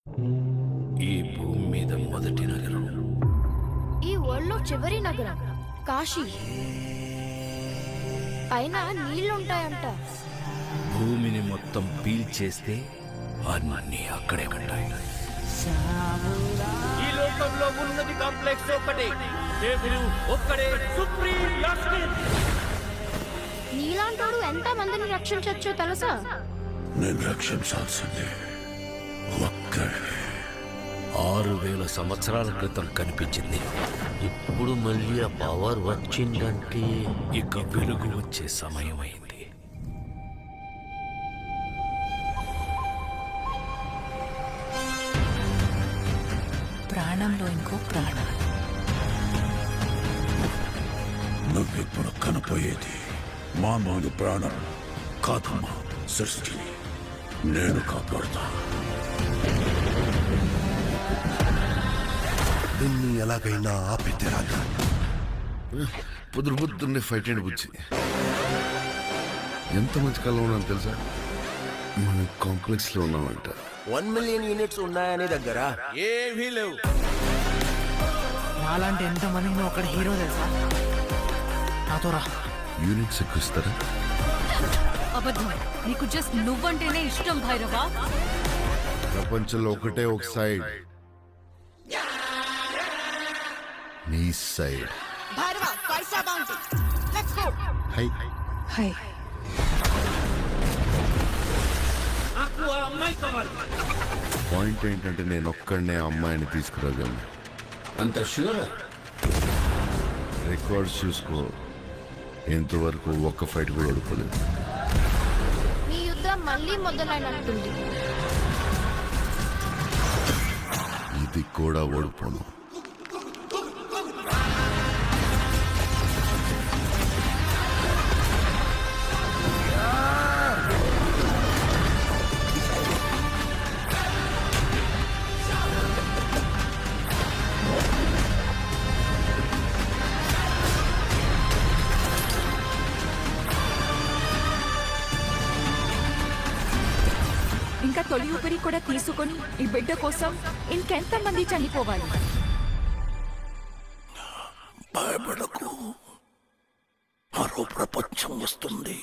ఈ భూమి మీద మొదటి నగరం, ఈ వరల్డ్లో చివరి నగరం కాశీ. పైన నీళ్లుంటాయంట. భూమిని మొత్తం పీల్చేస్తే అన్నీ అక్కడే ఉంటాయి. ఈ లోకంలో ఉన్నది కాంప్లెక్స్ ఒక్కటే, దేవుడు ఒక్కడే సుప్రీం లాస్మిన్. నీలాంటోడు ఎంత మందిని రక్షించొచ్చో తెలుసా? నేను రక్షించాల్సిందే ఒక్కడే. 6000 సంవత్సరాల క్రితం కనిపించింది. ఇప్పుడు మళ్ళీ ఆ పవర్ వచ్చిందంటే ఇక వెలుగు వచ్చే సమయం అయింది. ప్రాణంలో ఇంకో ప్రాణం. నువ్విప్పుడు కనపోయేది మామూలు ప్రాణం కాదమ్మా, సృష్టిని నేను కాపాడుతా. దీన్ని ఎలాగైనా ఆపి తీరాలి. పొద్దున్నే ఫైట్ అండ్ బుచ్చి ఎంత మంచి కాలం ఉన్నాను తెలుసా? మనం కాంప్లెక్స్ లో ఉన్నామంట. 1 మిలియన్ యూనిట్స్ ఉన్నాయని దగ్గర ఏమీ లేవు. నాలాంటి ఎంతమందికి నువ్వు అక్కడ హీరో తెలుసా? నాతో రా. యూనిట్స్ ఎక్కువ ఇస్తారా? అబద్ధం. నీకు జస్ట్ నువ్వంటేనే ఇష్టం భైరవా. ప్రపంచంలో ఒకటే ఒక సైడ్, నీ సైడ్. High high. నాకు ఆ అమ్మాయి కావాలి. పాయింట్ ఏంటంటే నేను ఒక్కడనే అమ్మాయిని తీసుకురాగలను. అంత షూర్? రికార్డ్స్ చూసుకో, ఇంతవరకు ఒక్క ఫైట్ కూడా ఓడిపోలేదు. మీ యుద్ధం మళ్ళీ మొదలైనట్టుంది. ఇది కూడా ఓడిపోను. ఇంకా తొలి ఊపిరి కూడా తీసుకొని ఈ బిడ్డ కోసం ఇంకెంతమంది చనిపోవాలి? భయపడకు, మరో ప్రపంచం వస్తుంది.